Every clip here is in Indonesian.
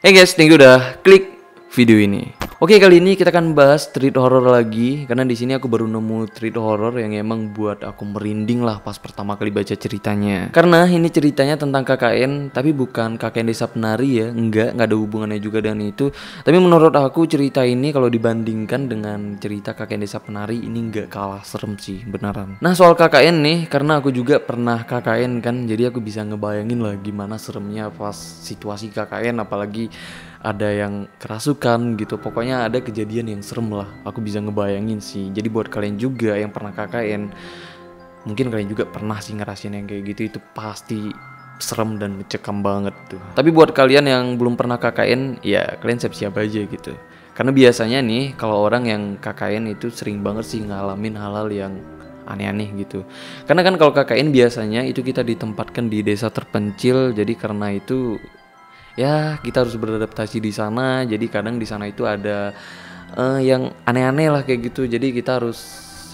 Hey guys, thank you udah klik video ini. Oke, kali ini kita akan bahas treat horror lagi karena di sini aku baru nemu treat horror yang emang buat aku merinding lah pas pertama kali baca ceritanya. Karena ini ceritanya tentang KKN, tapi bukan KKN Desa Penari ya, nggak ada hubungannya juga dengan itu. Tapi menurut aku cerita ini kalau dibandingkan dengan cerita KKN Desa Penari ini nggak kalah serem sih, beneran. Nah, soal KKN nih, karena aku juga pernah KKN kan, jadi aku bisa ngebayangin lah gimana seremnya pas situasi KKN, apalagi ada yang kerasukan gitu. Pokoknya ada kejadian yang serem lah. Aku bisa ngebayangin sih. Jadi buat kalian juga yang pernah KKN, mungkin kalian juga pernah sih ngerasain yang kayak gitu. Itu pasti serem dan mencekam banget tuh. Tapi buat kalian yang belum pernah KKN, ya kalian siap-siap aja gitu. Karena biasanya nih kalau orang yang KKN itu sering banget sih ngalamin hal-hal yang aneh-aneh gitu. Karena kan kalau KKN biasanya itu kita ditempatkan di desa terpencil. Jadi karena itu ya kita harus beradaptasi di sana. Jadi kadang di sana itu ada yang aneh-aneh lah kayak gitu. Jadi kita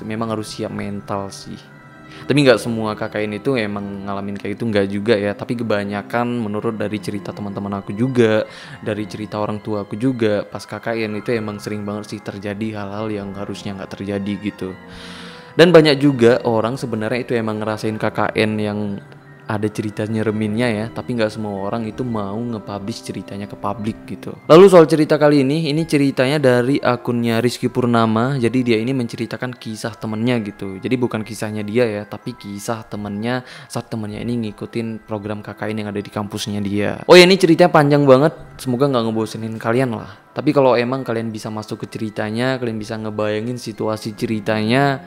memang harus siap mental sih. Tapi nggak semua KKN itu emang ngalamin kayak itu, nggak juga ya. Tapi kebanyakan menurut dari cerita teman-teman aku juga, dari cerita orang tua aku juga, pas KKN itu emang sering banget sih terjadi hal-hal yang harusnya nggak terjadi gitu. Dan banyak juga orang sebenarnya itu emang ngerasain KKN yang ada cerita nyereminnya ya, tapi nggak semua orang itu mau nge-publish ceritanya ke publik gitu. Lalu soal cerita kali ini ceritanya dari akunnya Rizky Purnama. Jadi dia ini menceritakan kisah temennya gitu. Jadi bukan kisahnya dia ya, tapi kisah temennya saat temennya ini ngikutin program KKN yang ada di kampusnya dia. Oh ya, ini ceritanya panjang banget, semoga nggak ngebosenin kalian lah. Tapi kalau emang kalian bisa masuk ke ceritanya, kalian bisa ngebayangin situasi ceritanya,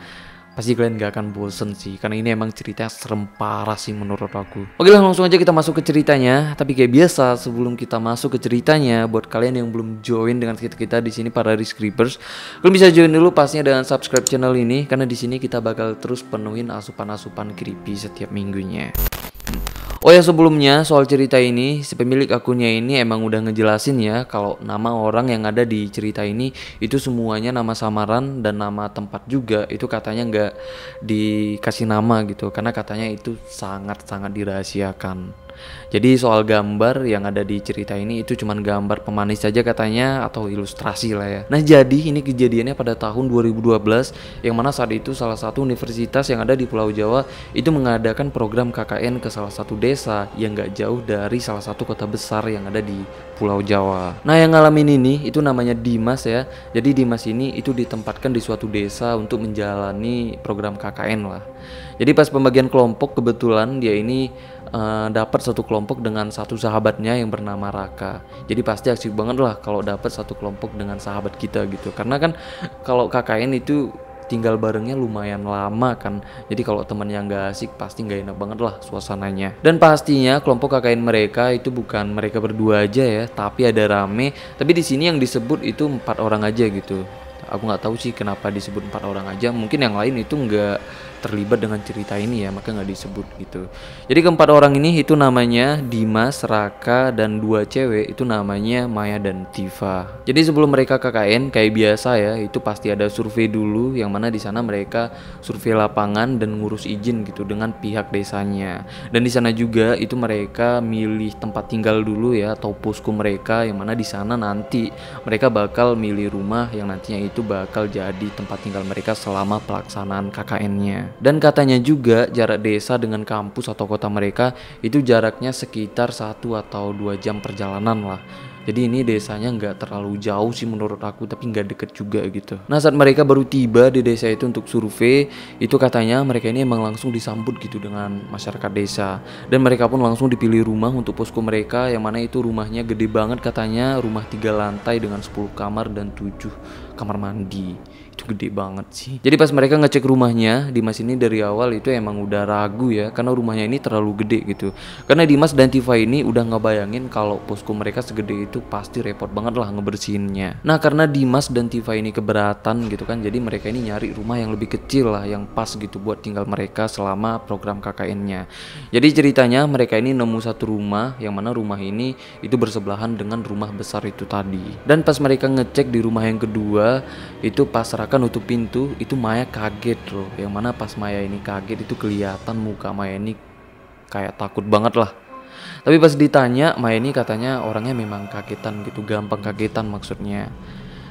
pasti kalian gak akan bosen sih, karena ini emang ceritanya serem parah sih menurut aku. Oke lah, langsung aja kita masuk ke ceritanya. Tapi kayak biasa, sebelum kita masuk ke ceritanya, buat kalian yang belum join dengan kita di sini para Rescribers, kalian bisa join dulu pastinya dengan subscribe channel ini, karena di sini kita bakal terus penuhin asupan-asupan creepy setiap minggunya. Oh ya, sebelumnya soal cerita ini, si pemilik akunnya ini emang udah ngejelasin ya kalau nama orang yang ada di cerita ini itu semuanya nama samaran dan nama tempat juga itu katanya nggak dikasih nama gitu, karena katanya itu sangat-sangat dirahasiakan. Jadi soal gambar yang ada di cerita ini itu cuman gambar pemanis saja katanya, atau ilustrasi lah ya. Nah, jadi ini kejadiannya pada tahun 2012, yang mana saat itu salah satu universitas yang ada di Pulau Jawa itu mengadakan program KKN ke salah satu desa yang gak jauh dari salah satu kota besar yang ada di Pulau Jawa. Nah, yang ngalamin ini itu namanya Dimas ya. Jadi Dimas ini itu ditempatkan di suatu desa untuk menjalani program KKN lah. Jadi pas pembagian kelompok, kebetulan dia ini dapat satu kelompok dengan satu sahabatnya yang bernama Raka. Jadi pasti asik banget lah kalau dapat satu kelompok dengan sahabat kita gitu. Karena kan kalau KKN itu tinggal barengnya lumayan lama kan. Jadi kalau temennya nggak asik pasti nggak enak banget lah suasananya. Dan pastinya kelompok KKN mereka itu bukan mereka berdua aja ya, tapi ada rame. Tapi di sini yang disebut itu 4 orang aja gitu. Aku nggak tahu sih kenapa disebut 4 orang aja. Mungkin yang lain itu nggak terlibat dengan cerita ini ya, maka nggak disebut gitu. Jadi keempat orang ini itu namanya Dimas, Raka, dan 2 cewek itu namanya Maya dan Tifa. Jadi sebelum mereka KKN kayak biasa ya, itu pasti ada survei dulu, yang mana di sana mereka survei lapangan dan ngurus izin gitu dengan pihak desanya. Dan di sana juga itu mereka milih tempat tinggal dulu ya, atau posko mereka, yang mana di sana nanti mereka bakal milih rumah yang nantinya itu bakal jadi tempat tinggal mereka selama pelaksanaan KKN-nya. Dan katanya juga jarak desa dengan kampus atau kota mereka itu jaraknya sekitar 1 atau 2 jam perjalanan lah. Jadi ini desanya nggak terlalu jauh sih menurut aku, tapi nggak deket juga gitu. Nah, saat mereka baru tiba di desa itu untuk survei, itu katanya mereka ini emang langsung disambut gitu dengan masyarakat desa. Dan mereka pun langsung dipilih rumah untuk posko mereka, yang mana itu rumahnya gede banget katanya, rumah 3 lantai dengan 10 kamar dan 7 kamar mandi. Itu gede banget sih. Jadi pas mereka ngecek rumahnya, Dimas ini dari awal itu emang udah ragu ya, karena rumahnya ini terlalu gede gitu. Karena Dimas dan Tifa ini udah ngebayangin kalau posko mereka segede itu pasti repot banget lah ngebersihinnya. Nah, karena Dimas dan Tifa ini keberatan gitu kan, jadi mereka ini nyari rumah yang lebih kecil lah, yang pas gitu buat tinggal mereka selama program KKN-nya. Jadi ceritanya mereka ini nemu satu rumah, yang mana rumah ini itu bersebelahan dengan rumah besar itu tadi. Dan pas mereka ngecek di rumah yang kedua, itu pas Raka nutup pintu, itu Maya kaget loh. Yang mana pas Maya ini kaget itu kelihatan muka Maya ini kayak takut banget lah. Tapi pas ditanya, Maya ini katanya orangnya memang kagetan gitu, gampang kagetan maksudnya.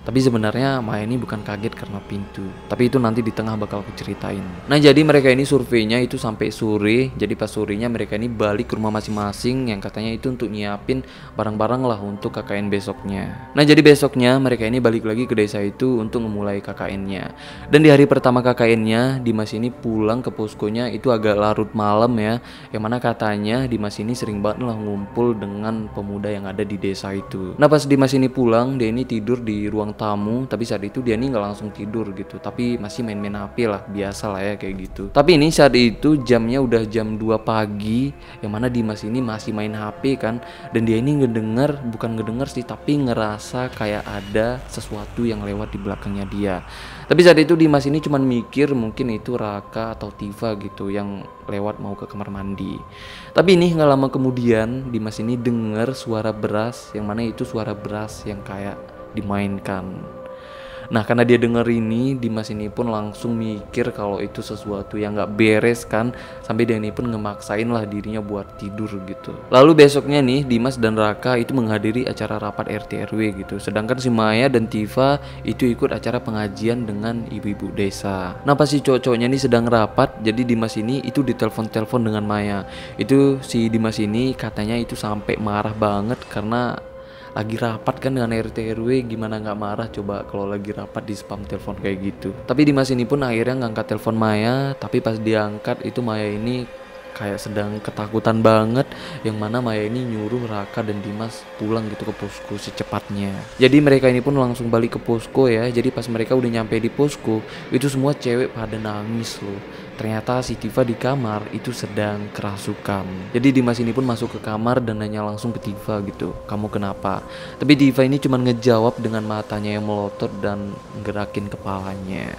Tapi sebenarnya Maya ini bukan kaget karena pintu, tapi itu nanti di tengah bakal aku ceritain. Nah jadi mereka ini surveinya itu sampai sore. Jadi pas sorenya mereka ini balik ke rumah masing-masing, yang katanya itu untuk nyiapin barang-barang lah untuk KKN besoknya. Nah jadi besoknya mereka ini balik lagi ke desa itu untuk memulai KKN-nya. Dan di hari pertama KKN-nya, Dimas ini pulang ke poskonya itu agak larut malam ya, yang mana katanya Dimas ini sering banget lah ngumpul dengan pemuda yang ada di desa itu. Nah pas Dimas ini pulang, dia ini tidur di ruang tamu, tapi saat itu dia ini nggak langsung tidur gitu, tapi masih main-main HP lah, biasa lah ya kayak gitu. Tapi ini saat itu jamnya udah jam 2 pagi, yang mana Dimas ini masih main HP kan, dan dia ini bukan ngedenger sih, tapi ngerasa kayak ada sesuatu yang lewat di belakangnya dia. Tapi saat itu Dimas ini cuman mikir mungkin itu Raka atau Tifa gitu yang lewat mau ke kamar mandi. Tapi ini nggak lama kemudian Dimas ini denger suara beras, yang mana itu suara beras yang kayak dimainkan. Nah karena dia denger ini, Dimas ini pun langsung mikir kalau itu sesuatu yang gak beres kan, sampai dia ini pun ngemaksain lah dirinya buat tidur gitu. Lalu besoknya nih Dimas dan Raka itu menghadiri acara rapat RT RW gitu, sedangkan si Maya dan Tifa itu ikut acara pengajian dengan ibu-ibu desa. Nah pas si cowok-cowoknya ini sedang rapat, jadi Dimas ini itu ditelepon-telepon dengan Maya. Itu si Dimas ini katanya itu sampai marah banget karena lagi rapat kan dengan RT RW, gimana nggak marah coba kalau lagi rapat di spam telepon kayak gitu. Tapi Dimas ini pun akhirnya ngangkat telepon Maya, tapi pas diangkat itu Maya ini kayak sedang ketakutan banget, yang mana Maya ini nyuruh Raka dan Dimas pulang gitu ke posko secepatnya. Jadi mereka ini pun langsung balik ke posko ya. Jadi pas mereka udah nyampe di posko, itu semua cewek pada nangis loh. Ternyata si Tifa di kamar itu sedang kerasukan. Jadi Dimas ini pun masuk ke kamar dan nanya langsung ke Tifa gitu, kamu kenapa? Tapi Tifa ini cuma ngejawab dengan matanya yang melotot dan gerakin kepalanya.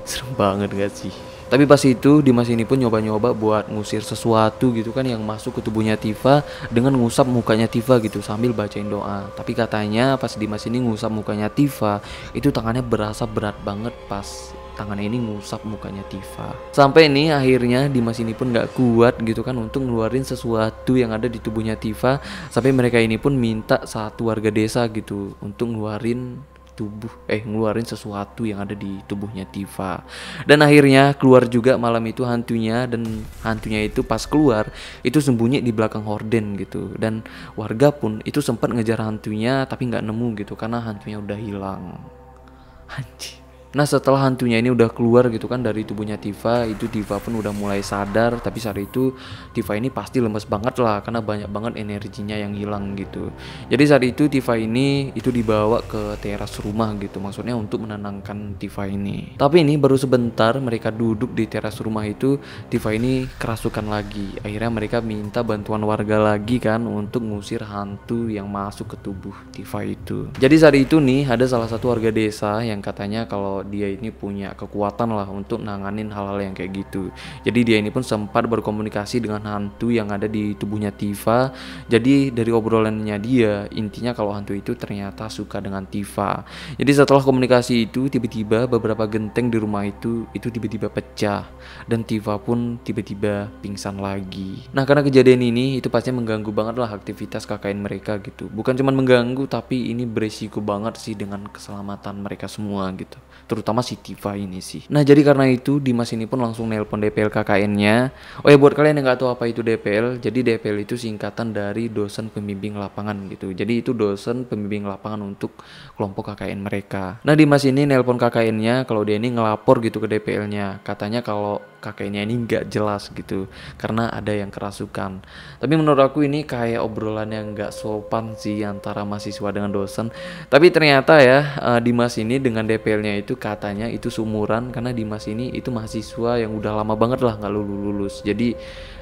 Serem banget gak sih? Tapi pas itu Dimas ini pun nyoba-nyoba buat ngusir sesuatu gitu kan yang masuk ke tubuhnya Tifa dengan ngusap mukanya Tifa gitu sambil bacain doa. Tapi katanya pas Dimas ini ngusap mukanya Tifa, itu tangannya berasa berat banget pas tangannya ini ngusap mukanya Tifa. Sampai ini akhirnya Dimas ini pun gak kuat gitu kan untuk ngeluarin sesuatu yang ada di tubuhnya Tifa. Sampai mereka ini pun minta satu warga desa gitu untuk ngeluarin sesuatu yang ada di tubuhnya Tifa. Dan akhirnya keluar juga malam itu hantunya, dan hantunya itu pas keluar itu sembunyi di belakang horden gitu. Dan warga pun itu sempat ngejar hantunya tapi nggak nemu gitu karena hantunya udah hilang. Anjir. Nah setelah hantunya ini udah keluar gitu kan dari tubuhnya Tifa, itu Tifa pun udah mulai sadar. Tapi saat itu Tifa ini pasti lemes banget lah karena banyak banget energinya yang hilang gitu. Jadi saat itu Tifa ini itu dibawa ke teras rumah gitu, maksudnya untuk menenangkan Tifa ini. Tapi ini baru sebentar mereka duduk di teras rumah itu, Tifa ini kerasukan lagi. Akhirnya mereka minta bantuan warga lagi kan untuk ngusir hantu yang masuk ke tubuh Tifa itu. Jadi saat itu nih ada salah satu warga desa yang katanya kalau dia ini punya kekuatan lah untuk nanganin hal-hal yang kayak gitu. Jadi dia ini pun sempat berkomunikasi dengan hantu yang ada di tubuhnya Tifa. Jadi dari obrolannya dia, intinya kalau hantu itu ternyata suka dengan Tifa. Jadi setelah komunikasi itu, tiba-tiba beberapa genteng di rumah itu tiba-tiba pecah, dan Tifa pun tiba-tiba pingsan lagi. Nah karena kejadian ini itu pastinya mengganggu banget lah aktivitas KKN mereka gitu. Bukan cuma mengganggu, tapi ini beresiko banget sih dengan keselamatan mereka semua gitu, terutama si Tifa ini sih. Nah jadi karena itu Dimas ini pun langsung nelpon DPL KKN-nya. Oh ya buat kalian yang nggak tahu apa itu DPL, jadi DPL itu singkatan dari dosen pembimbing lapangan gitu. Jadi itu dosen pembimbing lapangan untuk kelompok KKN mereka. Nah Dimas ini nelpon KKN-nya kalau dia ini ngelapor gitu ke DPL-nya. Katanya kalau KKN-nya ini nggak jelas gitu karena ada yang kerasukan. Tapi menurut aku ini kayak obrolan yang nggak sopan sih antara mahasiswa dengan dosen. Tapi ternyata ya Dimas ini dengan DPL-nya itu katanya itu seumuran, karena Dimas ini itu mahasiswa yang udah lama banget lah nggak lulus. Jadi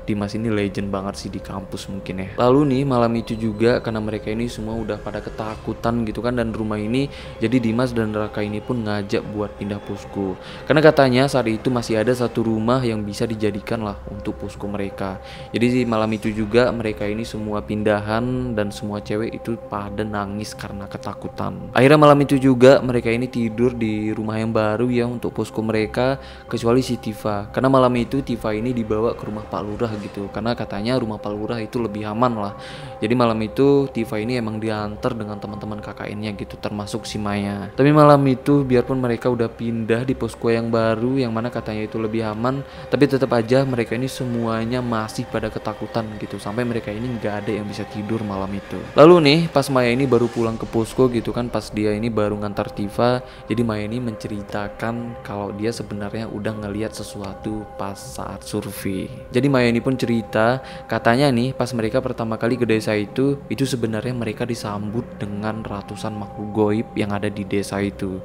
Dimas ini legend banget sih di kampus mungkin ya. Lalu nih malam itu juga karena mereka ini semua udah pada ketakutan gitu kan dan rumah ini, jadi Dimas dan Raka ini pun ngajak buat pindah posko. Karena katanya saat itu masih ada satu rumah yang bisa dijadikan lah untuk posko mereka. Jadi malam itu juga mereka ini semua pindahan dan semua cewek itu pada nangis karena ketakutan. Akhirnya malam itu juga mereka ini tidur di rumah yang baru ya untuk posko mereka, kecuali si Tifa. Karena malam itu Tifa ini dibawa ke rumah Pak Lurah gitu, karena katanya rumah Pak Lurah itu lebih aman lah. Jadi malam itu Tifa ini emang diantar dengan teman-teman KKN-nya gitu, termasuk si Maya. Tapi malam itu biarpun mereka udah pindah di posko yang baru yang mana katanya itu lebih aman, tapi tetap aja mereka ini semuanya masih pada ketakutan gitu, sampai mereka ini nggak ada yang bisa tidur malam itu. Lalu nih pas Maya ini baru pulang ke posko gitu kan, pas dia ini baru ngantar Tifa, jadi Maya ini menceritakan kalau dia sebenarnya udah ngelihat sesuatu pas saat survei. Jadi Maya ini pun cerita, katanya nih pas mereka pertama kali ke desa itu sebenarnya mereka disambut dengan ratusan makhluk goib yang ada di desa itu.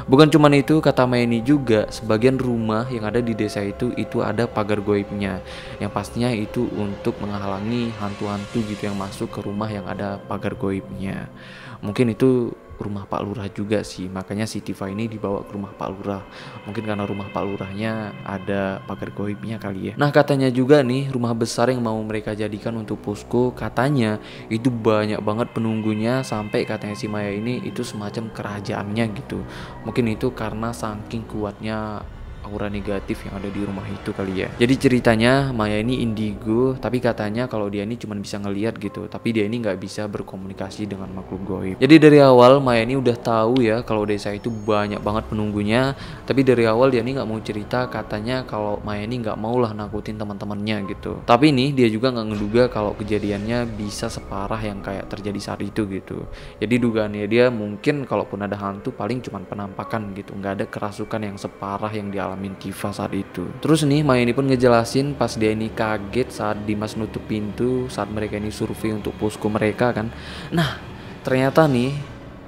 Bukan cuman itu, kata Maya ini juga sebagian rumah yang ada di desa itu ada pagar goibnya, yang pastinya itu untuk menghalangi hantu-hantu gitu yang masuk ke rumah yang ada pagar goibnya. Mungkin itu rumah Pak Lurah juga sih, makanya si Tifa ini dibawa ke rumah Pak Lurah. Mungkin karena rumah Pak Lurahnya ada pagar goibnya kali ya. Nah katanya juga nih rumah besar yang mau mereka jadikan untuk posko, katanya itu banyak banget penunggunya, sampai katanya si Maya ini itu semacam kerajaannya gitu. Mungkin itu karena saking kuatnya aura negatif yang ada di rumah itu kali ya. Jadi ceritanya Maya ini indigo, tapi katanya kalau dia ini cuma bisa ngelihat gitu, tapi dia ini nggak bisa berkomunikasi dengan makhluk goib. Jadi dari awal Maya ini udah tahu ya kalau desa itu banyak banget penunggunya, tapi dari awal dia ini nggak mau cerita, katanya kalau Maya ini nggak mau lah nakutin teman-temannya gitu. Tapi nih dia juga nggak ngeduga kalau kejadiannya bisa separah yang kayak terjadi saat itu gitu. Jadi dugaannya dia mungkin kalaupun ada hantu paling cuma penampakan gitu, nggak ada kerasukan yang separah yang dialami Tifa saat itu. Terus nih Maya ini pun ngejelasin pas dia ini kaget saat Dimas nutup pintu saat mereka ini survei untuk posko mereka kan. Nah ternyata nih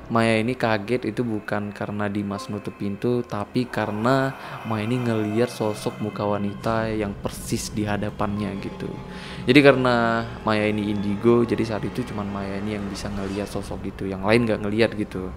Maya ini kaget itu bukan karena Dimas nutup pintu, tapi karena Maya ini ngelihat sosok muka wanita yang persis di hadapannya gitu. Jadi karena Maya ini indigo, jadi saat itu cuman Maya ini yang bisa ngelihat sosok gitu, yang lain gak ngelihat gitu.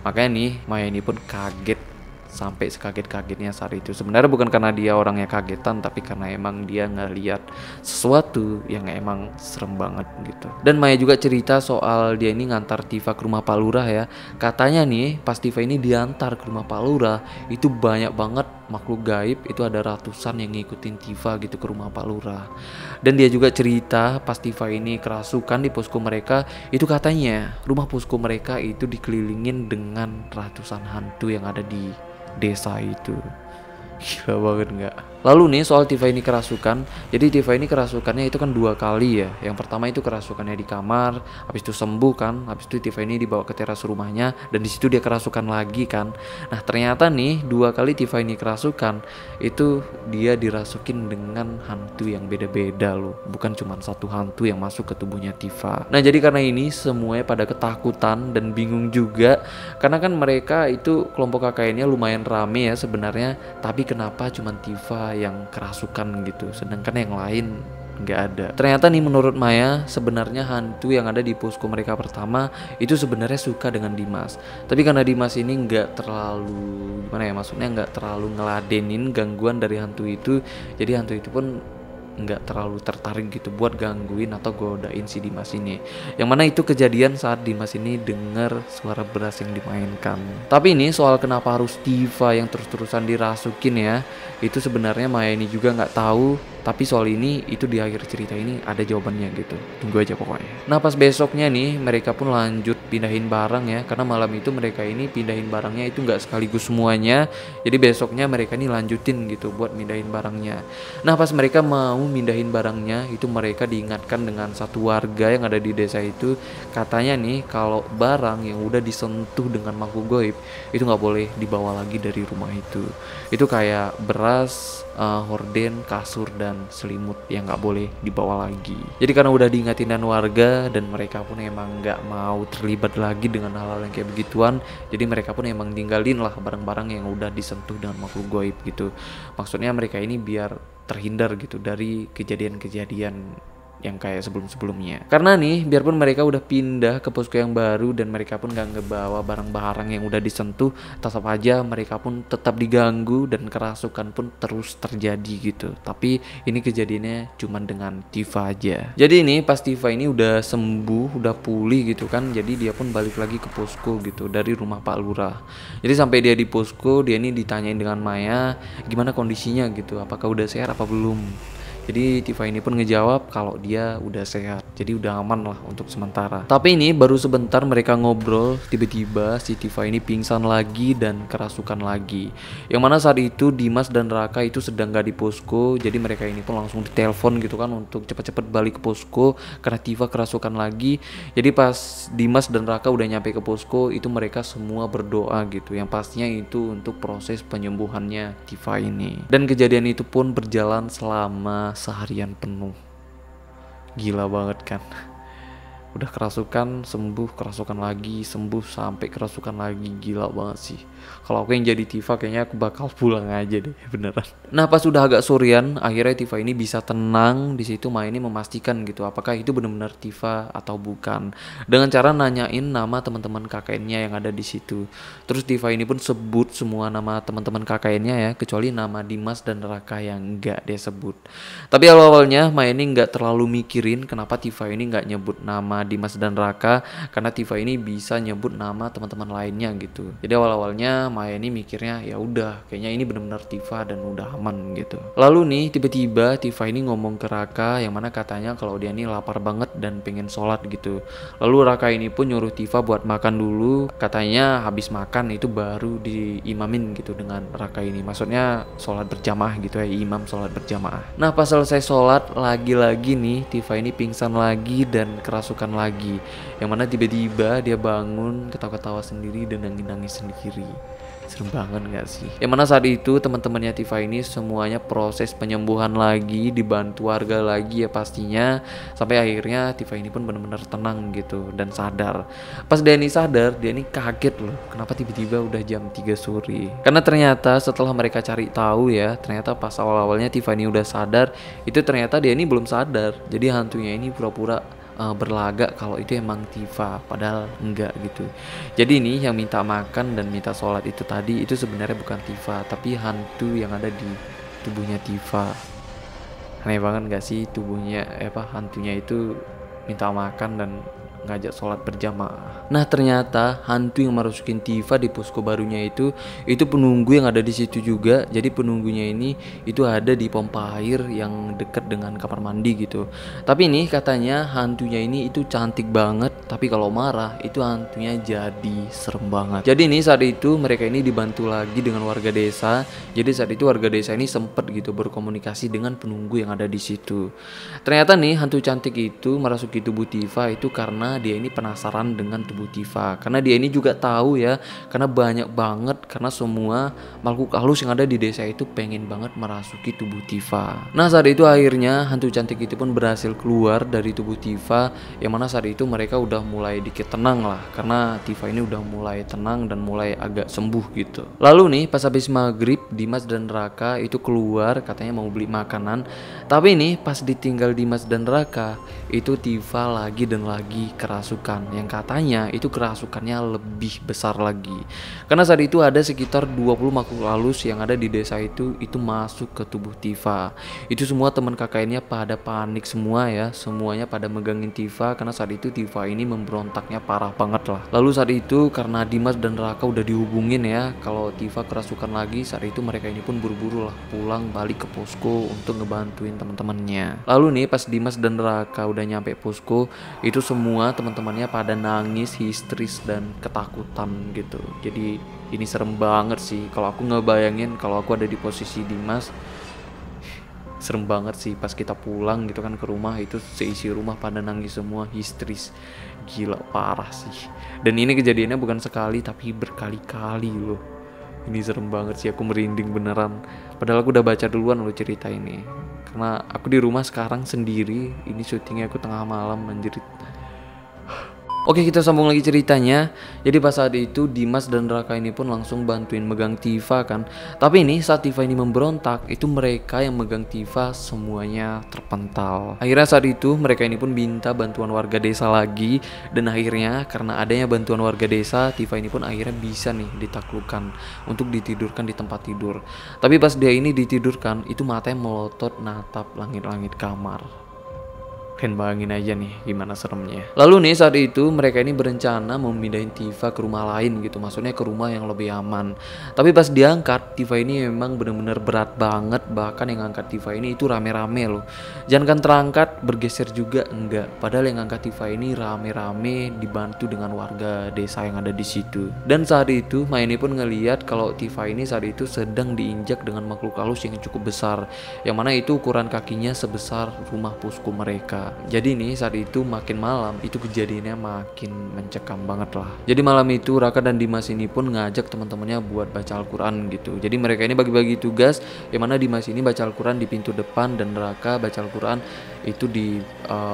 Makanya nih Maya ini pun kaget sampai sekaget-kagetnya saat itu. Sebenarnya bukan karena dia orangnya kagetan, tapi karena emang dia ngeliat sesuatu yang emang serem banget gitu. Dan Maya juga cerita soal dia ini ngantar Tifa ke rumah Pak Lurah ya. Katanya nih pas Tifa ini diantar ke rumah Pak Lurah itu banyak banget makhluk gaib, itu ada ratusan yang ngikutin Tifa gitu ke rumah Pak Lurah. Dan dia juga cerita pas Tifa ini kerasukan di posko mereka, itu katanya rumah posko mereka itu dikelilingin dengan ratusan hantu yang ada di desa itu. Gila banget nggak? Lalu nih soal Tifa ini kerasukan, jadi Tifa ini kerasukannya itu kan 2 kali ya. Yang pertama itu kerasukannya di kamar, habis itu sembuh kan, habis itu Tifa ini dibawa ke teras rumahnya dan di situ dia kerasukan lagi kan. Nah ternyata nih 2 kali Tifa ini kerasukan itu dia dirasukin dengan hantu yang beda-beda loh, bukan cuma satu hantu yang masuk ke tubuhnya Tifa. Nah jadi karena ini semuanya pada ketakutan dan bingung juga, karena kan mereka itu kelompok KKN-nya lumayan rame ya sebenarnya, tapi kenapa cuma Tifa yang kerasukan gitu, sedangkan yang lain nggak ada. Ternyata nih menurut Maya sebenarnya hantu yang ada di posko mereka pertama itu sebenarnya suka dengan Dimas, tapi karena Dimas ini nggak terlalu gimana ya, maksudnya nggak terlalu ngeladenin gangguan dari hantu itu, jadi hantu itu pun nggak terlalu tertarik gitu buat gangguin atau godain si Dimas ini. Yang mana itu kejadian saat Dimas ini dengar suara beras yang dimainkan. Tapi ini soal kenapa harus Tifa yang terus-terusan dirasukin ya, itu sebenarnya Maya ini juga nggak tahu. Tapi soal ini itu di akhir cerita ini ada jawabannya gitu. Tunggu aja pokoknya. Nah pas besoknya nih mereka pun lanjut pindahin barang ya, karena malam itu mereka ini pindahin barangnya itu nggak sekaligus semuanya. Jadi besoknya mereka ini lanjutin gitu buat pindahin barangnya. Nah pas mereka mau mindahin barangnya itu mereka diingatkan dengan satu warga yang ada di desa itu, katanya nih kalau barang yang udah disentuh dengan makhluk goib itu nggak boleh dibawa lagi dari rumah itu. Itu kayak beras, horden, kasur dan selimut yang nggak boleh dibawa lagi. Jadi karena udah diingatin dan warga dan mereka pun emang nggak mau terlibat lagi dengan hal-hal yang kayak begituan, jadi mereka pun emang tinggalin lah barang-barang yang udah disentuh dengan makhluk goib gitu. Maksudnya mereka ini biar terhindar gitu dari kejadian-kejadian yang kayak sebelum-sebelumnya. Karena nih biarpun mereka udah pindah ke posko yang baru dan mereka pun gak ngebawa barang-barang yang udah disentuh, tetap aja mereka pun tetap diganggu dan kerasukan pun terus terjadi gitu. Tapi ini kejadiannya cuman dengan Tifa aja. Jadi ini pas Tifa ini udah sembuh, udah pulih gitu kan, jadi dia pun balik lagi ke posko gitu dari rumah Pak Lurah. Jadi sampai dia di posko, dia ini ditanyain dengan Maya gimana kondisinya gitu, apakah udah sehat apa belum. Jadi Tifa ini pun ngejawab kalau dia udah sehat, jadi udah aman lah untuk sementara. Tapi ini baru sebentar mereka ngobrol, tiba-tiba si Tifa ini pingsan lagi dan kerasukan lagi. Yang mana saat itu Dimas dan Raka itu sedang gak di posko, jadi mereka ini pun langsung ditelepon gitu kan untuk cepat-cepat balik ke posko karena Tifa kerasukan lagi. Jadi pas Dimas dan Raka udah nyampe ke posko, itu mereka semua berdoa gitu, yang pastinya itu untuk proses penyembuhannya Tifa ini. Dan kejadian itu pun berjalan selama seharian penuh. Gila banget kan. Udah kerasukan, sembuh, kerasukan lagi, sembuh sampai kerasukan lagi. Gila banget sih. Kalau aku yang jadi Tifa kayaknya aku bakal pulang aja deh, beneran. Nah, pas udah agak sorean, akhirnya Tifa ini bisa tenang di situ, ini memastikan gitu apakah itu benar-benar Tifa atau bukan. Dengan cara nanyain nama teman-teman KKN-nya yang ada di situ. Terus Tifa ini pun sebut semua nama teman-teman KKN-nya ya, kecuali nama Dimas dan Raka yang enggak dia sebut. Tapi awal-awalnya ini enggak terlalu mikirin kenapa Tifa ini enggak nyebut nama Dimas dan Raka, karena Tifa ini bisa nyebut nama teman-teman lainnya gitu. Jadi awal-awalnya Maya ini mikirnya ya udah kayaknya ini benar-benar Tifa dan udah aman gitu. Lalu nih tiba-tiba Tifa ini ngomong ke Raka yang mana katanya kalau dia ini lapar banget dan pengen sholat gitu. Lalu Raka ini pun nyuruh Tifa buat makan dulu, katanya habis makan itu baru diimamin gitu dengan Raka ini. Maksudnya sholat berjamaah gitu ya, imam sholat berjamaah. Nah pas selesai sholat lagi-lagi nih Tifa ini pingsan lagi dan kerasukan lagi, yang mana tiba-tiba dia bangun ketawa-ketawa sendiri dan nangis-nangis sendiri. Serem banget gak sih? Yang mana saat itu teman-temannya Tifa ini semuanya proses penyembuhan lagi, dibantu warga lagi ya pastinya, sampai akhirnya Tifa ini pun benar-benar tenang gitu dan sadar. Pas dia ini sadar, dia ini kaget loh, kenapa tiba-tiba udah jam 3 sore. Karena ternyata setelah mereka cari tahu ya, ternyata pas awal-awalnya Tifa ini udah sadar, itu ternyata dia ini belum sadar. Jadi hantunya ini pura-pura berlagak kalau itu emang Tifa, padahal enggak gitu. Jadi ini yang minta makan dan minta sholat itu tadi itu sebenarnya bukan Tifa, tapi hantu yang ada di tubuhnya Tifa. Aneh banget gak sih tubuhnya hantunya itu minta makan dan ngajak sholat berjamaah. Nah ternyata hantu yang masukin Tifa di posko barunya itu penunggu yang ada di situ juga. Jadi penunggunya ini itu ada di pompa air yang dekat dengan kamar mandi gitu. Tapi ini katanya hantunya ini itu cantik banget, tapi kalau marah itu hantunya jadi serem banget. Jadi ini saat itu mereka ini dibantu lagi dengan warga desa. Jadi saat itu warga desa ini sempet gitu berkomunikasi dengan penunggu yang ada di situ. Ternyata nih hantu cantik itu merasuki tubuh Tifa itu karena dia ini penasaran dengan tubuh Tifa, karena dia ini juga tahu ya, karena banyak banget, karena semua makhluk halus yang ada di desa itu pengen banget merasuki tubuh Tifa. Nah saat itu akhirnya hantu cantik itu pun berhasil keluar dari tubuh Tifa, yang mana saat itu mereka udah mulai dikit tenang lah, karena Tifa ini udah mulai tenang dan mulai agak sembuh gitu. Lalu nih pas habis maghrib Dimas dan Raka itu keluar katanya mau beli makanan, tapi nih pas ditinggal Dimas dan Raka itu Tifa lagi dan lagi kerasukan, yang katanya itu kerasukannya lebih besar lagi, karena saat itu ada sekitar 20 makhluk halus yang ada di desa itu masuk ke tubuh Tifa. Itu semua teman KKN-nya pada panik semua ya, semuanya pada megangin Tifa, karena saat itu Tifa ini memberontaknya parah banget lah. Lalu saat itu karena Dimas dan Raka udah dihubungin ya kalau Tifa kerasukan lagi, saat itu mereka ini pun buru-buru lah pulang balik ke posko untuk ngebantuin teman-temannya. Lalu nih pas Dimas dan Raka udah nyampe posko, itu semua teman-temannya pada nangis histeris dan ketakutan gitu. Jadi ini serem banget sih. Kalau aku ngebayangin kalau aku ada di posisi Dimas, serem banget sih pas kita pulang gitu kan ke rumah, itu seisi rumah pada nangis semua histeris. Gila parah sih. Dan ini kejadiannya bukan sekali tapi berkali-kali loh. Ini serem banget sih, aku merinding beneran. Padahal aku udah baca duluan loh cerita ini, karena aku di rumah sekarang sendiri. Ini syutingnya aku tengah malam menjerit. Oke, kita sambung lagi ceritanya. Jadi pas saat itu Dimas dan Raka ini pun langsung bantuin megang Tifa kan. Tapi ini saat Tifa ini memberontak, itu mereka yang megang Tifa semuanya terpental. Akhirnya saat itu mereka ini pun minta bantuan warga desa lagi. Dan akhirnya karena adanya bantuan warga desa, Tifa ini pun akhirnya bisa nih ditaklukkan untuk ditidurkan di tempat tidur. Tapi pas dia ini ditidurkan, itu matanya melotot natap langit-langit kamar. Kalian bayangin aja nih gimana seremnya. Lalu nih saat itu mereka ini berencana memindahin Tifa ke rumah lain gitu. Maksudnya ke rumah yang lebih aman. Tapi pas diangkat, Tifa ini memang bener-bener berat banget. Bahkan yang angkat Tifa ini itu rame-rame loh. Jangan terangkat, bergeser juga enggak. Padahal yang angkat Tifa ini rame-rame dibantu dengan warga desa yang ada di situ. Dan saat itu Maya ini pun ngeliat kalau Tifa ini saat itu sedang diinjak dengan makhluk halus yang cukup besar. Yang mana itu ukuran kakinya sebesar rumah posko mereka. Jadi nih saat itu makin malam itu kejadiannya makin mencekam banget lah. Jadi malam itu Raka dan Dimas ini pun ngajak teman-temannya buat baca Al-Quran gitu. Jadi mereka ini bagi-bagi tugas, yang mana Dimas ini baca Al-Quran di pintu depan dan Raka baca Al-Quran itu di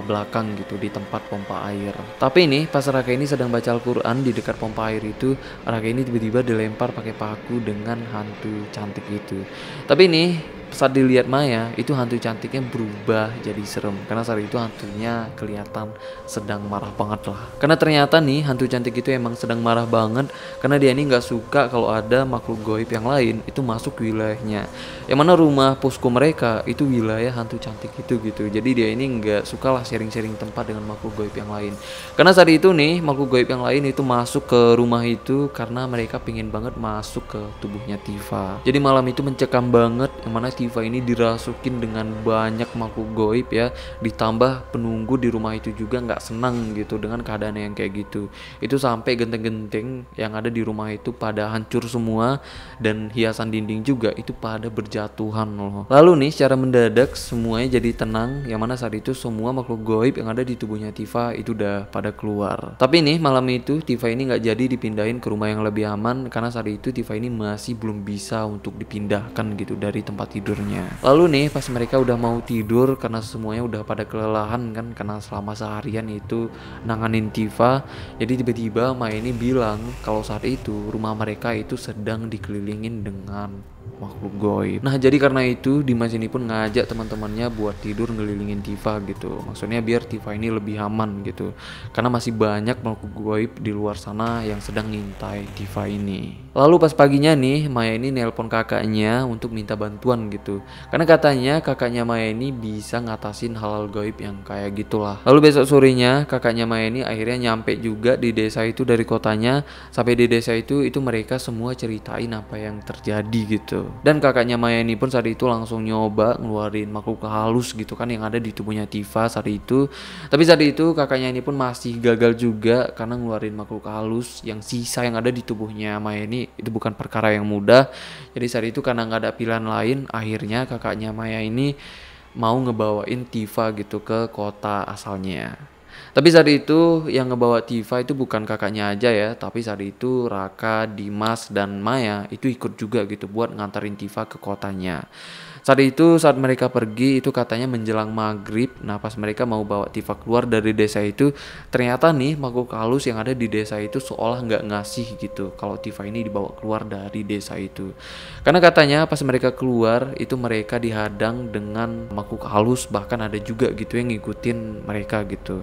belakang gitu, di tempat pompa air. Tapi ini pas Raka ini sedang baca Al-Quran di dekat pompa air itu, Raka ini tiba-tiba dilempar pakai paku dengan hantu cantik itu. Tapi ini saat dilihat Maya, itu hantu cantiknya berubah jadi serem. Karena saat itu hantunya kelihatan sedang marah banget lah. Karena ternyata nih hantu cantik itu emang sedang marah banget. Karena dia ini gak suka kalau ada makhluk goib yang lain itu masuk ke wilayahnya. Yang mana rumah posko mereka itu wilayah hantu cantik itu gitu. Jadi dia ini gak suka lah sharing-sharing tempat dengan makhluk goib yang lain. Karena saat itu nih makhluk goib yang lain itu masuk ke rumah itu karena mereka pengen banget masuk ke tubuhnya Tifa. Jadi malam itu mencekam banget, yang mana Tifa ini dirasukin dengan banyak makhluk goib ya. Ditambah penunggu di rumah itu juga nggak senang gitu dengan keadaan yang kayak gitu. Itu sampai genteng-genteng yang ada di rumah itu pada hancur semua, dan hiasan dinding juga itu pada berjatuhan loh. Lalu nih secara mendadak semuanya jadi tenang, yang mana saat itu semua makhluk goib yang ada di tubuhnya Tifa itu udah pada keluar. Tapi nih malam itu Tifa ini nggak jadi dipindahin ke rumah yang lebih aman karena saat itu Tifa ini masih belum bisa untuk dipindahkan gitu dari tempat tidurnya. Lalu nih pas mereka udah mau tidur karena semuanya udah pada kelelahan kan karena selama seharian itu nanganin Tifa. Jadi tiba-tiba Maya ini bilang kalau saat itu rumah mereka itu sedang dikelilingin dengan makhluk goib. Nah jadi karena itu Dimas ini pun ngajak teman-temannya buat tidur ngelilingin Tifa gitu. Maksudnya biar Tifa ini lebih aman gitu. Karena masih banyak makhluk goib di luar sana yang sedang ngintai Tifa ini. Lalu pas paginya nih Maya ini nelpon kakaknya untuk minta bantuan gitu. Karena katanya kakaknya Maya ini bisa ngatasin hal-hal goib yang kayak gitulah. Lalu besok sorenya kakaknya Maya ini akhirnya nyampe juga di desa itu dari kotanya. Sampai di desa itu mereka semua ceritain apa yang terjadi gitu. Dan kakaknya Maya ini pun saat itu langsung nyoba ngeluarin makhluk halus gitu kan yang ada di tubuhnya Tifa saat itu. Tapi saat itu kakaknya ini pun masih gagal juga karena ngeluarin makhluk halus yang sisa yang ada di tubuhnya Maya ini itu bukan perkara yang mudah. Jadi saat itu karena nggak ada pilihan lain, akhirnya kakaknya Maya ini mau ngebawain Tifa gitu ke kota asalnya. Tapi saat itu yang ngebawa Tifa itu bukan kakaknya aja ya, tapi saat itu Raka, Dimas, dan Maya itu ikut juga gitu buat nganterin Tifa ke kotanya. Saat itu saat mereka pergi itu katanya menjelang maghrib. Nah pas mereka mau bawa Tifa keluar dari desa itu, ternyata nih makhluk halus yang ada di desa itu seolah nggak ngasih gitu kalau Tifa ini dibawa keluar dari desa itu. Karena katanya pas mereka keluar itu mereka dihadang dengan makhluk halus, bahkan ada juga gitu yang ngikutin mereka gitu.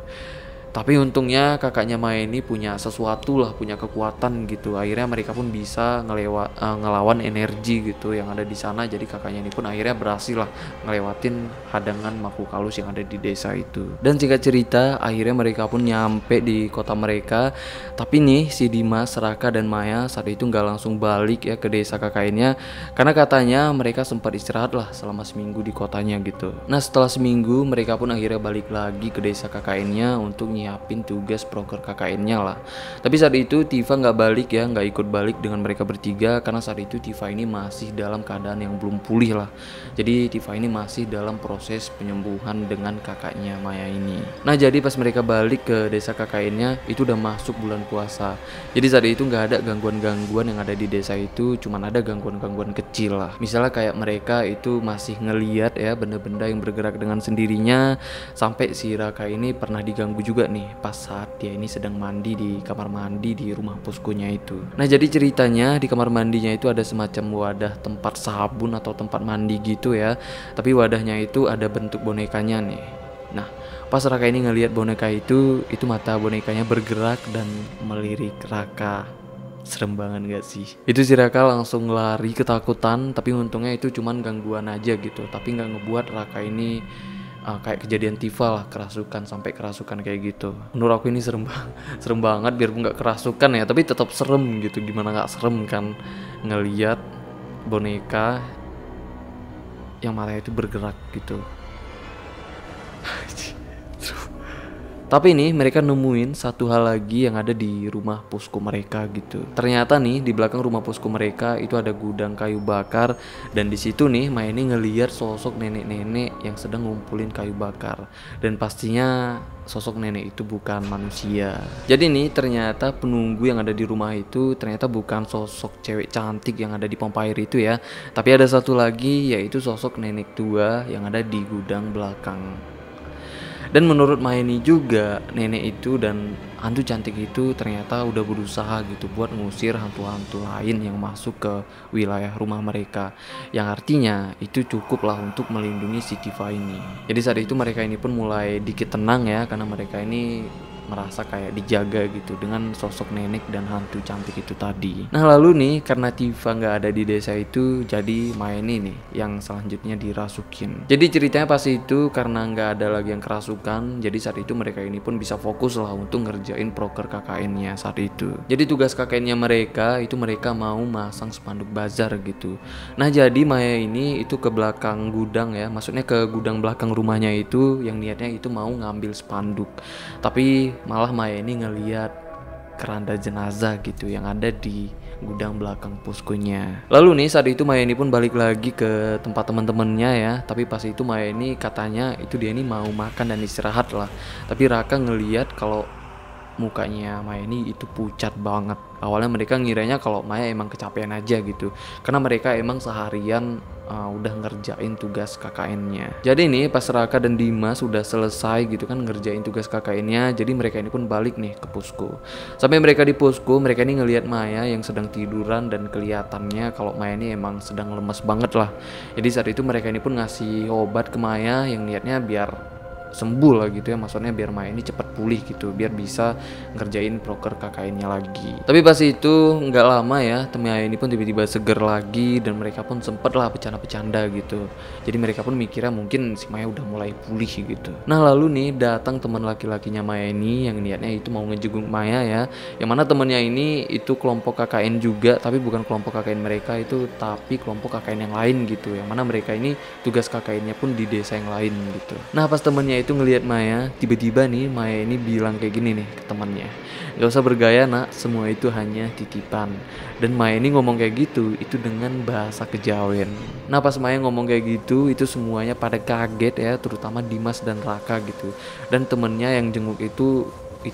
Tapi untungnya kakaknya Maya ini punya sesuatu lah, punya kekuatan gitu. Akhirnya mereka pun bisa ngelawan energi gitu yang ada di sana. Jadi kakaknya ini pun akhirnya berhasil lah ngelewatin hadangan makhluk halus yang ada di desa itu. Dan singkat cerita, akhirnya mereka pun nyampe di kota mereka. Tapi nih si Dimas, Raka, dan Maya saat itu nggak langsung balik ya ke desa kakaknya, karena katanya mereka sempat istirahat lah selama seminggu di kotanya gitu. Nah setelah seminggu mereka pun akhirnya balik lagi ke desa kakaknya untuk nyiapin tugas proker KKN-nya lah. Tapi saat itu Tifa nggak balik ya, nggak ikut balik dengan mereka bertiga karena saat itu Tifa ini masih dalam keadaan yang belum pulih lah. Jadi Tifa ini masih dalam proses penyembuhan dengan kakaknya Maya ini. Nah jadi pas mereka balik ke desa KKN-nya itu udah masuk bulan puasa. Jadi saat itu nggak ada gangguan-gangguan yang ada di desa itu, cuman ada gangguan-gangguan kecil lah. Misalnya kayak mereka itu masih ngeliat ya benda-benda yang bergerak dengan sendirinya, sampai si Raka ini pernah diganggu juga nih pas saat dia ini sedang mandi di kamar mandi di rumah poskonya itu. Nah jadi ceritanya di kamar mandinya itu ada semacam wadah tempat sabun atau tempat mandi gitu ya, tapi wadahnya itu ada bentuk bonekanya nih. Nah pas Raka ini ngelihat boneka itu mata bonekanya bergerak dan melirik Raka. Serem banget gak sih? Itu si Raka langsung lari ketakutan, tapi untungnya itu cuman gangguan aja gitu, tapi gak ngebuat Raka ini kayak kejadian Tifa lah, kerasukan sampai kerasukan kayak gitu. Menurut aku ini serem banget, biarpun nggak kerasukan ya, tapi tetap serem gitu. Gimana nggak serem kan ngelihat boneka yang matanya itu bergerak gitu. Tapi nih mereka nemuin satu hal lagi yang ada di rumah posko mereka gitu. Ternyata nih di belakang rumah posko mereka itu ada gudang kayu bakar, dan di situ nih Maya ini ngelihat sosok nenek-nenek yang sedang ngumpulin kayu bakar. Dan pastinya sosok nenek itu bukan manusia. Jadi nih ternyata penunggu yang ada di rumah itu ternyata bukan sosok cewek cantik yang ada di pompa air itu ya. Tapi ada satu lagi, yaitu sosok nenek tua yang ada di gudang belakang. Dan menurut Maeni juga, nenek itu dan hantu cantik itu ternyata udah berusaha gitu buat ngusir hantu-hantu lain yang masuk ke wilayah rumah mereka. Yang artinya itu cukup lah untuk melindungi si Tifa ini. Jadi saat itu mereka ini pun mulai dikit tenang ya, karena mereka ini merasa kayak dijaga gitu dengan sosok nenek dan hantu cantik itu tadi. Nah lalu nih karena Tifa nggak ada di desa itu, jadi Maeni nih yang selanjutnya dirasukin. Jadi ceritanya pas itu karena nggak ada lagi yang kerasukan, jadi saat itu mereka ini pun bisa fokus lah untuk ngerjain proker KKN-nya saat itu. Jadi tugas KKN-nya mereka itu mereka mau masang spanduk bazar gitu. Nah jadi Maya ini itu ke belakang gudang ya, maksudnya ke gudang belakang rumahnya itu yang niatnya itu mau ngambil spanduk. Tapi malah Maya ini ngeliat keranda jenazah gitu yang ada di gudang belakang poskonya. Lalu nih saat itu Maya ini pun balik lagi ke tempat teman-temannya ya. Tapi pas itu Maya ini katanya itu dia ini mau makan dan istirahat lah. Tapi Raka ngeliat kalau mukanya Maya ini itu pucat banget. Awalnya mereka ngiranya kalau Maya emang kecapean aja gitu, karena mereka emang seharian udah ngerjain tugas KKN-nya. Jadi nih pas Raka dan Dimas udah selesai gitu kan ngerjain tugas KKN-nya, jadi mereka ini pun balik nih ke posko. Sampai mereka di posko, mereka ini ngelihat Maya yang sedang tiduran dan kelihatannya kalau Maya ini emang sedang lemas banget lah. Jadi saat itu mereka ini pun ngasih obat ke Maya yang niatnya biar sembuh lah gitu ya, maksudnya biar Maya ini cepat pulih gitu, biar bisa ngerjain proker KKN-nya lagi. Tapi pas itu nggak lama ya, Maya ini pun tiba-tiba seger lagi dan mereka pun sempet lah bercanda-bercanda gitu. Jadi mereka pun mikirnya mungkin si Maya udah mulai pulih gitu. Nah lalu nih datang teman laki-lakinya Maya ini yang niatnya itu mau ngejenguk Maya ya, yang mana temennya ini itu kelompok KKN juga, tapi bukan kelompok KKN mereka itu, tapi kelompok KKN yang lain gitu, yang mana mereka ini tugas KKN-nya pun di desa yang lain gitu. Nah pas temennya itu ngelihat Maya, tiba-tiba nih Maya ini bilang kayak gini nih ke temannya, gak usah bergaya nak, semua itu hanya titipan. Dan Maya ini ngomong kayak gitu itu dengan bahasa Kejawen. Nah pas Maya ngomong kayak gitu itu semuanya pada kaget ya, terutama Dimas dan Raka gitu. Dan temennya yang jenguk itu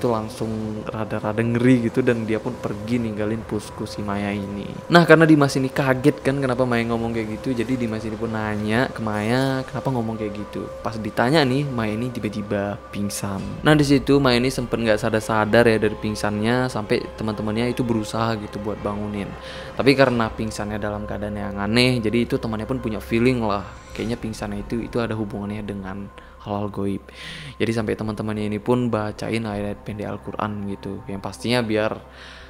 langsung rada-rada ngeri gitu, dan dia pun pergi ninggalin posko si Maya ini. Nah karena Dimas ini kaget kan kenapa Maya ngomong kayak gitu, jadi Dimas ini pun nanya ke Maya kenapa ngomong kayak gitu. Pas ditanya nih Maya ini tiba-tiba pingsan. Nah di situ Maya ini sempet nggak sadar ya dari pingsannya, sampai teman-temannya itu berusaha gitu buat bangunin. Tapi karena pingsannya dalam keadaan yang aneh, jadi itu temannya pun punya feeling lah kayaknya pingsannya itu ada hubungannya dengan hal-hal goib. Jadi sampai teman-temannya ini pun bacain ayat pendek Al-Quran gitu, yang pastinya biar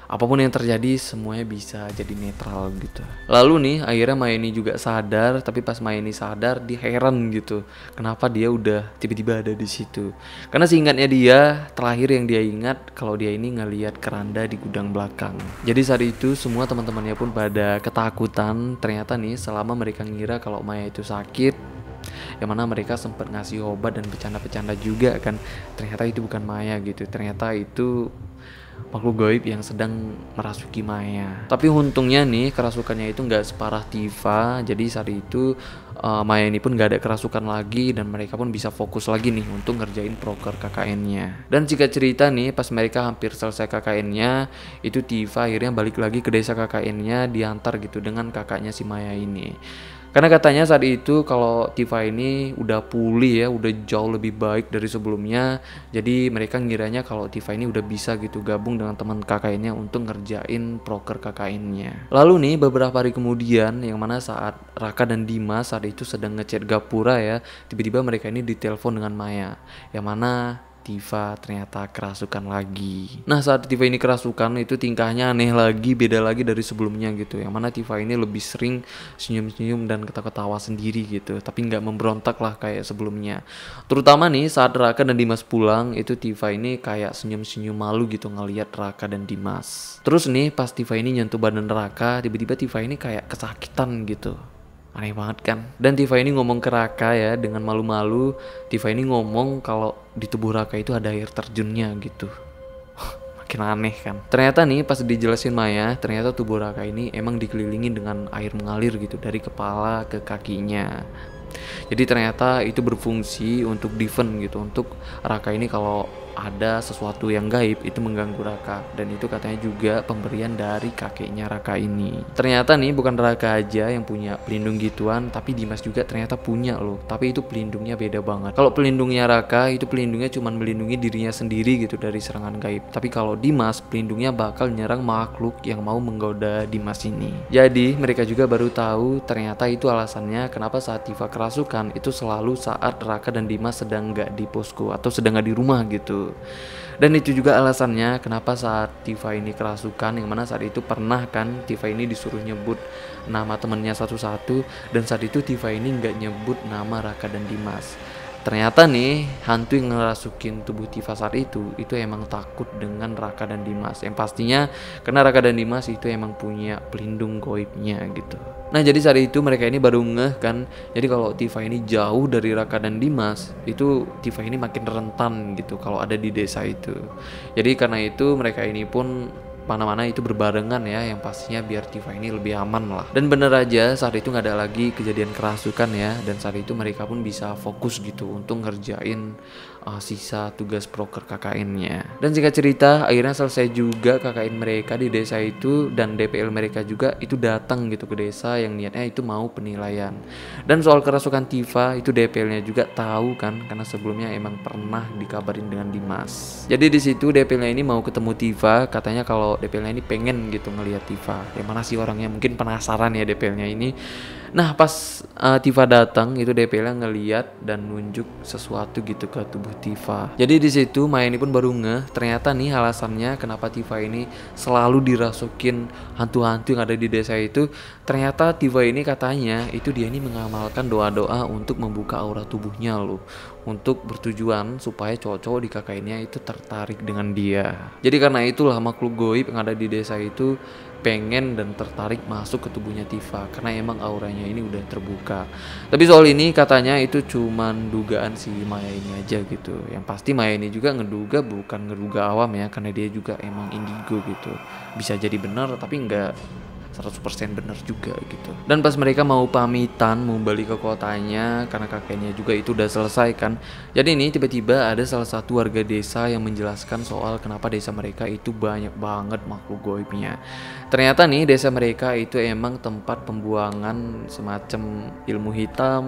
apapun yang terjadi semuanya bisa jadi netral gitu. Lalu nih akhirnya Maya ini juga sadar, tapi pas Maya ini sadar dia heran gitu, kenapa dia udah tiba-tiba ada di situ. Karena seingatnya dia, terakhir yang dia ingat kalau dia ini ngelihat keranda di gudang belakang. Jadi saat itu semua teman-temannya pun pada ketakutan. Ternyata nih selama mereka ngira kalau Maya itu sakit, yang mana mereka sempat ngasih obat dan bercanda-bercanda juga kan, ternyata itu bukan Maya gitu, ternyata itu makhluk gaib yang sedang merasuki Maya. Tapi untungnya nih kerasukannya itu nggak separah Tifa, jadi saat itu Maya ini pun nggak ada kerasukan lagi dan mereka pun bisa fokus lagi nih untuk ngerjain proker KKN-nya. Dan jika cerita nih pas mereka hampir selesai KKN-nya, itu Tifa akhirnya balik lagi ke desa KKN-nya, diantar gitu dengan kakaknya si Maya ini. Karena katanya saat itu kalau Tifa ini udah pulih ya, udah jauh lebih baik dari sebelumnya. Jadi mereka ngiranya kalau Tifa ini udah bisa gitu gabung dengan teman KKN-nya untuk ngerjain proker KKN-nya. Lalu nih beberapa hari kemudian, yang mana saat Raka dan Dimas saat itu sedang ngechat Gapura ya, tiba-tiba mereka ini ditelepon dengan Maya. Yang mana Tifa ternyata kerasukan lagi. Nah saat Tifa ini kerasukan itu tingkahnya aneh lagi, beda lagi dari sebelumnya gitu. Yang mana Tifa ini lebih sering senyum-senyum dan ketawa-ketawa sendiri gitu, tapi nggak memberontak lah kayak sebelumnya. Terutama nih saat Raka dan Dimas pulang, itu Tifa ini kayak senyum-senyum malu gitu ngelihat Raka dan Dimas. Terus nih pas Tifa ini nyentuh badan Raka, tiba-tiba Tifa ini kayak kesakitan gitu. Aneh banget kan. Dan Tifa ini ngomong ke Raka ya dengan malu-malu. Tifa ini ngomong kalau di tubuh Raka itu ada air terjunnya gitu. Makin aneh kan. Ternyata nih pas dijelasin Maya, ternyata tubuh Raka ini emang dikelilingi dengan air mengalir gitu dari kepala ke kakinya. Jadi ternyata itu berfungsi untuk defend gitu, untuk Raka ini kalau ada sesuatu yang gaib itu mengganggu Raka, dan itu katanya juga pemberian dari kakeknya Raka ini. Ternyata nih bukan Raka aja yang punya pelindung gituan, tapi Dimas juga ternyata punya loh, tapi itu pelindungnya beda banget. Kalau pelindungnya Raka itu pelindungnya cuma melindungi dirinya sendiri gitu dari serangan gaib, tapi kalau Dimas pelindungnya bakal nyerang makhluk yang mau menggoda Dimas ini. Jadi mereka juga baru tahu ternyata itu alasannya kenapa saat Tifa kerasukan itu selalu saat Raka dan Dimas sedang nggak di posko atau sedang nggak di rumah gitu. Dan itu juga alasannya kenapa saat Tifa ini kerasukan, yang mana saat itu pernah kan Tifa ini disuruh nyebut nama temennya satu-satu, dan saat itu Tifa ini nggak nyebut nama Raka dan Dimas. Ternyata nih hantu yang ngerasukin tubuh Tifa saat itu emang takut dengan Raka dan Dimas. Yang pastinya karena Raka dan Dimas itu emang punya pelindung goibnya gitu. Nah jadi saat itu mereka ini baru ngeh kan. Jadi kalau Tifa ini jauh dari Raka dan Dimas, itu Tifa ini makin rentan gitu kalau ada di desa itu. Jadi karena itu mereka ini pun mana-mana itu berbarengan ya, yang pastinya biar Tifa ini lebih aman lah. Dan bener aja saat itu nggak ada lagi kejadian kerasukan ya, dan saat itu mereka pun bisa fokus gitu untuk ngerjain sisa tugas proker KKN-nya. Dan singkat cerita akhirnya selesai juga KKN mereka di desa itu, dan DPL mereka juga itu datang gitu ke desa yang niatnya itu mau penilaian. Dan soal kerasukan Tifa itu DPL-nya juga tahu kan, karena sebelumnya emang pernah dikabarin dengan Dimas. Jadi di situ DPL-nya ini mau ketemu Tifa, katanya kalau DPL-nya ini pengen gitu ngelihat Tifa. Yang mana sih orangnya, mungkin penasaran ya DPL-nya ini. Nah pas Tifa datang itu DPL-nya ngeliat dan nunjuk sesuatu gitu ke tubuh Tifa. Jadi di situ Maya ini pun baru ngeh ternyata nih alasannya kenapa Tifa ini selalu dirasukin hantu-hantu yang ada di desa itu. Ternyata Tifa ini katanya itu dia ini mengamalkan doa-doa untuk membuka aura tubuhnya loh, untuk bertujuan supaya cowok-cowok di KKN-nya itu tertarik dengan dia. Jadi karena itulah makhluk goib yang ada di desa itu pengen dan tertarik masuk ke tubuhnya Tifa karena emang auranya ini udah terbuka. Tapi soal ini katanya itu cuman dugaan si Maya ini aja gitu. Yang pasti Maya ini juga ngeduga bukan ngeduga awam ya, karena dia juga emang indigo gitu. Bisa jadi benar tapi enggak 100% benar juga gitu. Dan pas mereka mau pamitan mau balik ke kotanya karena kakeknya juga itu udah selesai kan. Jadi ini tiba-tiba ada salah satu warga desa yang menjelaskan soal kenapa desa mereka itu banyak banget makhluk goibnya. Ternyata nih desa mereka itu emang tempat pembuangan semacam ilmu hitam,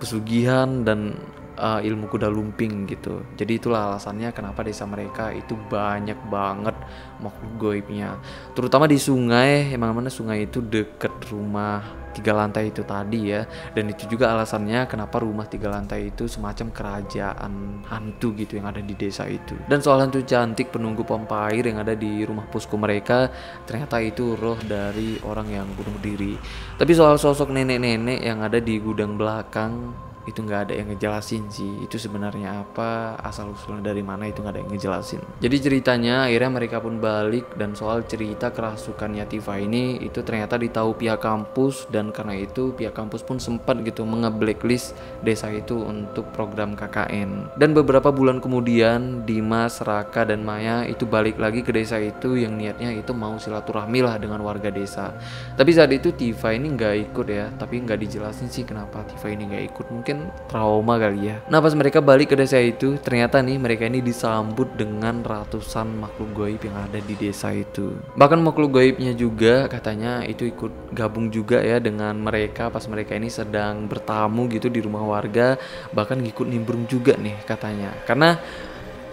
pesugihan, dan ilmu kuda lumping gitu. Jadi itulah alasannya kenapa desa mereka itu banyak banget makhluk goibnya. Terutama di sungai, emang mana sungai itu deket rumah 3 lantai itu tadi ya. Dan itu juga alasannya kenapa rumah 3 lantai itu semacam kerajaan hantu gitu yang ada di desa itu. Dan soal hantu cantik penunggu pompa air yang ada di rumah posko mereka, ternyata itu roh dari orang yang bunuh diri. Tapi soal sosok nenek-nenek yang ada di gudang belakang, itu nggak ada yang ngejelasin sih itu sebenarnya apa, asal usulnya dari mana itu nggak ada yang ngejelasin. Jadi ceritanya akhirnya mereka pun balik, dan soal cerita kerasukannya Tifa ini itu ternyata ditahu pihak kampus, dan karena itu pihak kampus pun sempat gitu nge-blacklist desa itu untuk program KKN. Dan beberapa bulan kemudian Dimas, Raka, dan Maya itu balik lagi ke desa itu yang niatnya itu mau silaturahmi lah dengan warga desa. Tapi saat itu Tifa ini nggak ikut ya, tapi nggak dijelasin sih kenapa Tifa ini nggak ikut, mungkin trauma kali ya. Nah pas mereka balik ke desa itu ternyata nih mereka ini disambut dengan ratusan makhluk goib yang ada di desa itu. Bahkan makhluk goibnya juga katanya itu ikut gabung juga ya dengan mereka pas mereka ini sedang bertamu gitu di rumah warga, bahkan ikut nimbrung juga nih katanya. Karena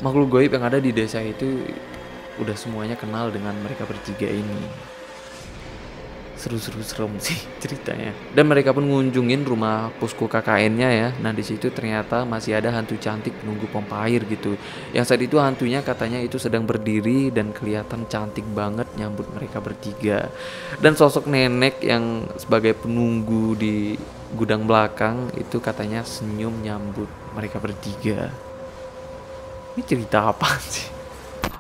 makhluk goib yang ada di desa itu udah semuanya kenal dengan mereka bertiga ini. seru-seru sih ceritanya. Dan mereka pun ngunjungin rumah posko KKN-nya ya. Nah di situ ternyata masih ada hantu cantik penunggu pompa air gitu. Yang saat itu hantunya katanya itu sedang berdiri dan kelihatan cantik banget nyambut mereka bertiga. Dan sosok nenek yang sebagai penunggu di gudang belakang itu katanya senyum nyambut mereka bertiga. Ini cerita apa sih?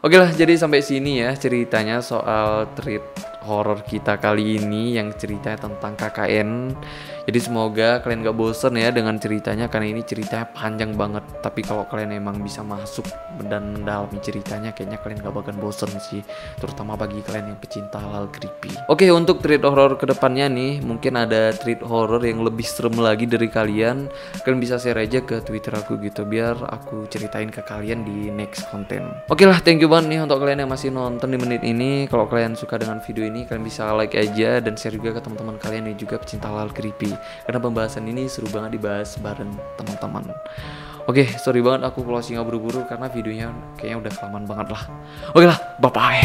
Oke lah, jadi sampai sini ya ceritanya soal treat horor kita kali ini yang ceritanya tentang KKN. Jadi semoga kalian gak bosen ya dengan ceritanya, karena ini ceritanya panjang banget. Tapi kalau kalian emang bisa masuk dan mendalami ceritanya, kayaknya kalian gak bakal bosen sih, terutama bagi kalian yang pecinta hal creepy. Oke, untuk treat horor kedepannya nih, mungkin ada treat horor yang lebih serem lagi dari kalian. Kalian bisa share aja ke Twitter aku gitu, biar aku ceritain ke kalian di next konten. Oke lah, thank you banget nih untuk kalian yang masih nonton di menit ini. Kalau kalian suka dengan video ini, kalian bisa like aja dan share juga ke teman-teman kalian yang juga pecinta hal creepy, karena pembahasan ini seru banget dibahas bareng teman-teman. Oke, sorry banget aku closing nggak buru-buru karena videonya kayaknya udah kelamaan banget lah. Oke lah, bye bye.